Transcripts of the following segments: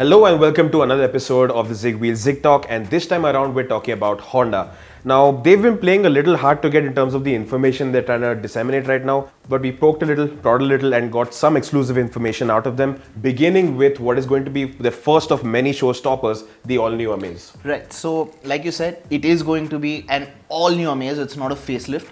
Hello and welcome to another episode of the ZigTalk, and this time around we're talking about Honda. Now, they've been playing a little hard to get in terms of the information they're trying to disseminate right now, but we poked a little, prodded a little, and got some exclusive information out of them, beginning with what is going to be the first of many showstoppers, the all-new Amaze. Right, so like you said, it is going to be an all-new Amaze, it's not a facelift.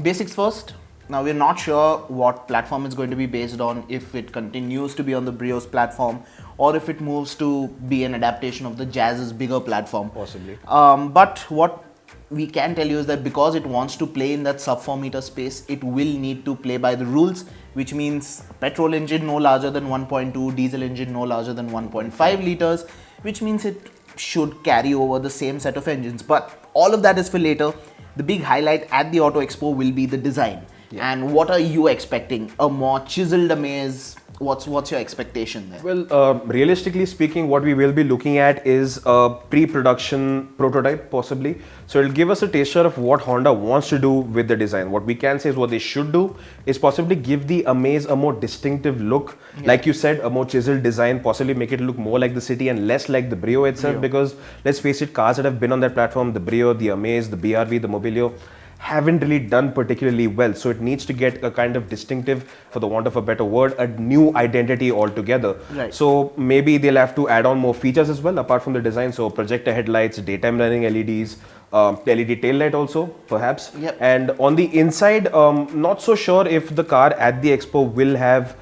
Basics first. Now we're not sure what platform it's going to be based on, if it continues to be on the Brio's platform or if it moves to be an adaptation of the Jazz's bigger platform. Possibly. But what we can tell you is that because it wants to play in that sub 4 meter space, it will need to play by the rules, which means petrol engine no larger than 1.2, diesel engine no larger than 1.5 liters, which means it should carry over the same set of engines. But all of that is for later. The big highlight at the Auto Expo will be the design. Yeah. And what are you expecting? A more chiseled Amaze? What's your expectation there? Well, realistically speaking, what we will be looking at is a pre-production prototype, possibly. So it'll give us a taster of what Honda wants to do with the design. What we can say is what they should do is possibly give the Amaze a more distinctive look. Yeah. Like you said, a more chiseled design, possibly make it look more like the city and less like the Brio itself. Because let's face it, cars that have been on that platform, the Brio, the Amaze, the BRV, the Mobilio, haven't really done particularly well. So it needs to get a kind of distinctive, for the want of a better word, a new identity altogether. Right. So maybe they'll have to add on more features as well, apart from the design. So projector headlights, daytime running LEDs, LED tail light also, perhaps. Yep. And on the inside, not so sure if the car at the Expo will have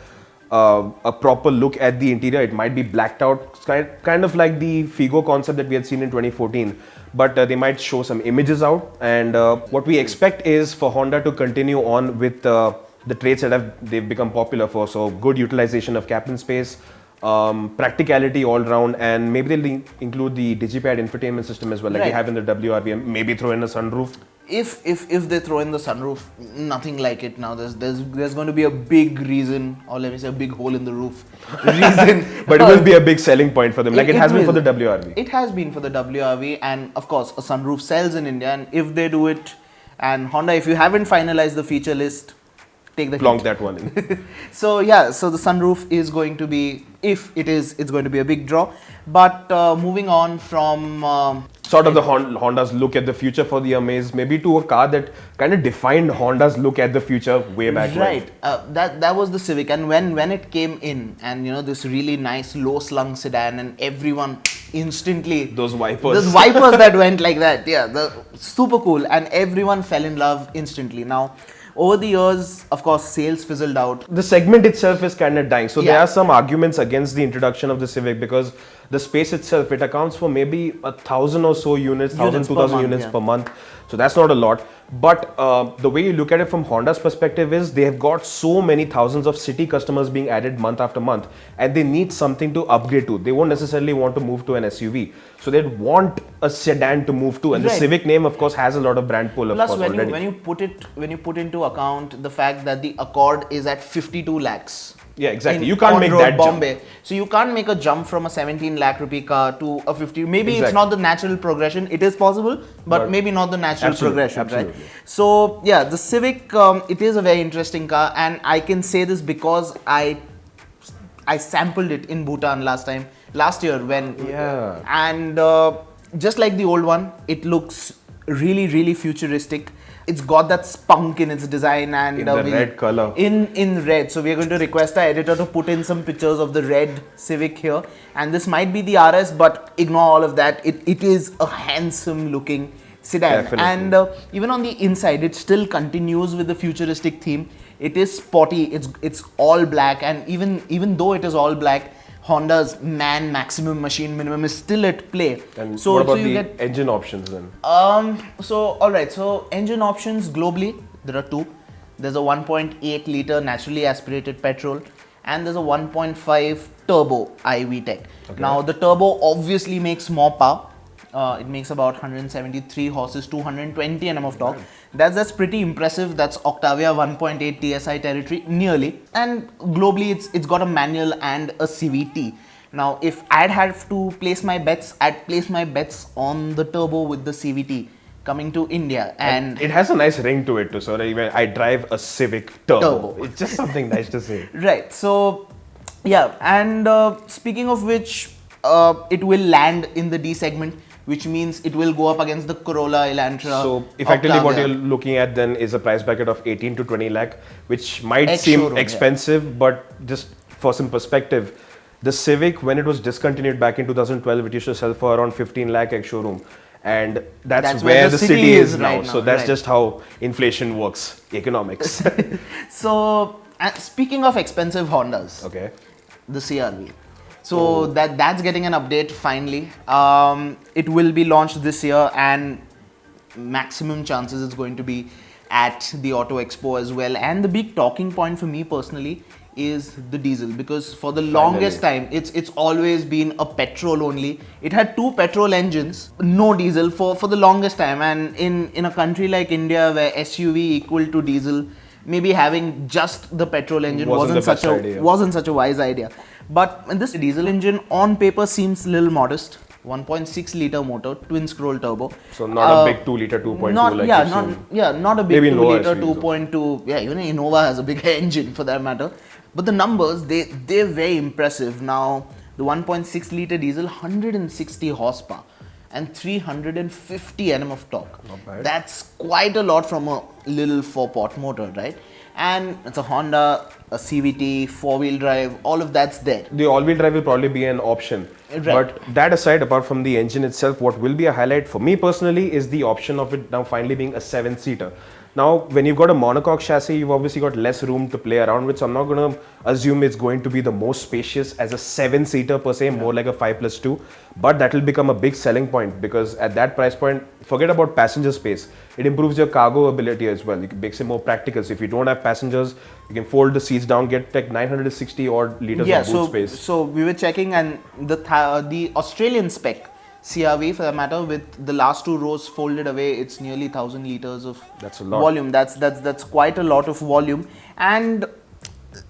a proper look at the interior. It might be blacked out, kind of like the Figo concept that we had seen in 2014. But they might show some images out, and what we expect is for Honda to continue on with the traits that they've become popular for. So good utilization of cabin space, practicality all round, and maybe they'll include the DigiPad infotainment system as well, like they have in the WRV, and maybe throw in a sunroof. If they throw in the sunroof, nothing like it now. There's going to be a big reason, or let me say a big hole in the roof reason. But it will be a big selling point for them, like it has been for the WRV. It has been for the WRV, and of course a sunroof sells in India, and if they do it, and Honda, if you haven't finalized the feature list, take the plonk that one in. So yeah, so the sunroof is going to be, if it is, it's going to be a big draw. But moving on from sort of the Honda's look at the future for the Amaze, maybe to a car that kind of defined Honda's look at the future way back right. That was the Civic, and when it came in, and this really nice low slung sedan, and everyone instantly, those wipers that went like that, yeah, the super cool, and everyone fell in love instantly. Now over the years, of course, sales fizzled out. The segment itself is kind of dying. So there are some arguments against the introduction of the Civic, because the space itself, it accounts for maybe 1,000 or so units, 1,000, 2,000 units per month. So that's not a lot. But the way you look at it from Honda's perspective is they have got so many thousands of city customers being added month after month, and they need something to upgrade to. They won't necessarily want to move to an SUV. So they'd want a sedan to move to. And the Civic name, of course, has a lot of brand pull, Plus, of course, when you put into account the fact that the Accord is at 52 lakhs. Yeah, exactly. You can't make that Bombay. jump. So you can't make a jump from a 17 lakh rupee car to a 50. Maybe it's not the natural progression. It is possible, but maybe not the natural progression, right? So yeah, the Civic, it is a very interesting car, and I can say this because I sampled it in Bhutan last year and just like the old one, it looks really, really futuristic. It's got that spunk in its design, and in the red color. In red. So we are going to request our editor to put in some pictures of the red Civic here. And this might be the RS, but ignore all of that. It is a handsome looking sedan. Definitely. And even on the inside, it still continues with the futuristic theme. It is sporty. It's all black, and even though it is all black, Honda's man maximum machine minimum is still at play. And so what about the engine options then? So alright, so engine options globally, there are two. There's a 1.8 liter naturally aspirated petrol, and there's a 1.5 turbo iVTEC. Okay. Now the turbo obviously makes more power. It makes about 173 horses, 220 Nm of torque. That's pretty impressive. That's Octavia 1.8 TSI territory, nearly. And globally, it's got a manual and a CVT. Now, if I'd have to place my bets, I'd place my bets on the turbo with the CVT coming to India. And it has a nice ring to it too. So I drive a Civic turbo. It's just something nice to say. Right. So Yeah, and speaking of which, it will land in the D segment, which means it will go up against the Corolla, Elantra. So effectively what you're Octavia. looking at then is a price bracket of 18 to 20 lakh, which might seem Ex-showroom, yeah. expensive, but just for some perspective, the Civic, when it was discontinued back in 2012, it used to sell for around 15 lakh ex-showroom. And that's where the city is now. right So now, that's right. just how inflation works, economics. So, speaking of expensive Hondas, Okay. the CRV. So that's getting an update finally. It will be launched this year, and maximum chances it's going to be at the Auto Expo as well. And the big talking point for me personally is the diesel, because for the longest time it's always been a petrol only. It had two petrol engines, no diesel for the longest time. And in a country like India where SUV equal to diesel, maybe having just the petrol engine Wasn't the best idea. wasn't such a wise idea. But this diesel engine on paper seems a little modest. 1.6 liter motor, twin scroll turbo. So not a big 2 liter 2.2 Not like yeah, you've not seen. yeah, not a big Maybe 2 Innova liter SUVs 2.2. Yeah, even Innova has a bigger engine for that matter. But the numbers, they're very impressive. Now the 1.6 liter diesel, 160 horsepower and 350 Nm of torque. Not bad. That's quite a lot from a little 4-pot motor, right? And it's a Honda, a CVT, 4-wheel drive, all of that's there. The all-wheel drive will probably be an option. Right. But that aside, apart from the engine itself, what will be a highlight for me personally is the option of it now finally being a 7-seater. Now, when you've got a monocoque chassis, you've obviously got less room to play around with. So I'm not going to assume it's going to be the most spacious as a 7-seater per se, more like a 5+2. But that will become a big selling point, because at that price point, forget about passenger space. It improves your cargo ability as well. It makes it more practical. So if you don't have passengers, you can fold the seats down, get like 960 odd liters of boot space. So we were checking, and the Australian spec CRV, for that matter, with the last two rows folded away, it's nearly 1,000 liters of That's a lot. volume. That's quite a lot of volume. And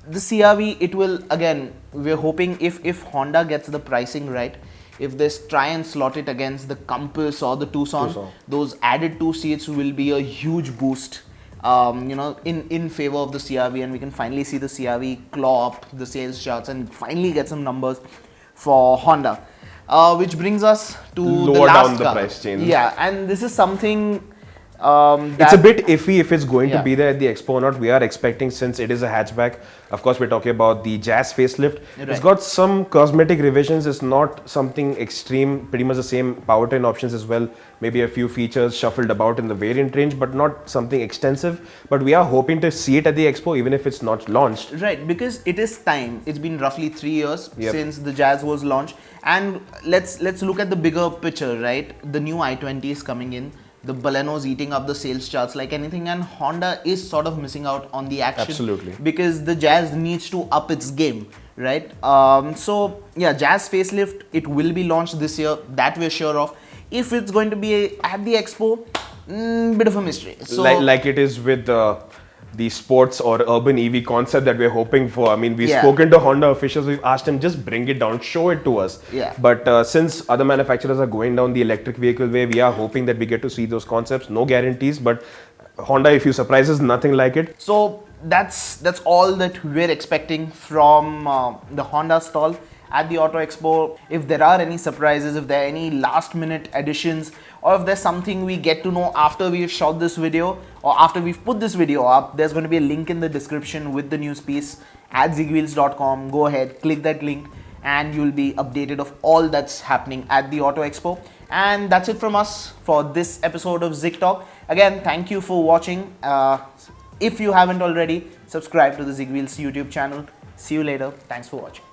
the CRV, it will, again, we're hoping if Honda gets the pricing right, if they try and slot it against the Compass or the Tucson, those added 2 seats will be a huge boost. In favor of the CRV, and we can finally see the CRV claw up the sales charts and finally get some numbers for Honda. Which brings us to Lower the last down the car. price chain. Yeah, and this is something It's a bit iffy if it's going Yeah. to be there at the expo or not. We are expecting, since it is a hatchback, of course we're talking about the Jazz facelift. It's Right. got some cosmetic revisions. It's not something extreme, pretty much the same powertrain options as well. Maybe a few features shuffled about in the variant range, but not something extensive. But we are hoping to see it at the expo, even if it's not launched. Right, because it is time. It's been roughly 3 years Yep. since the Jazz was launched, and let's look at the bigger picture, right? The new i20 is coming in. The Baleno's eating up the sales charts like anything, and Honda is sort of missing out on the action. Absolutely. Because the Jazz needs to up its game, right? So yeah, Jazz facelift, it will be launched this year. That we're sure of. If it's going to be at the expo, bit of a mystery. So Like it is with the sports or urban EV concept that we're hoping for. I mean, we've Yeah. spoken to Honda officials, we've asked them, just bring it down, show it to us. Yeah. But since other manufacturers are going down the electric vehicle way, we are hoping that we get to see those concepts. No guarantees, but Honda, if you surprise us, nothing like it. So that's all that we're expecting from the Honda stall at the Auto Expo. If there are any surprises, if there are any last minute additions, or if there's something we get to know after we've shot this video or after we've put this video up, there's going to be a link in the description with the news piece at zigwheels.com. Go ahead, click that link, and you'll be updated of all that's happening at the Auto Expo. And that's it from us for this episode of ZigTalk. Again, thank you for watching. If you haven't already, subscribe to the ZigWheels YouTube channel. See you later. Thanks for watching.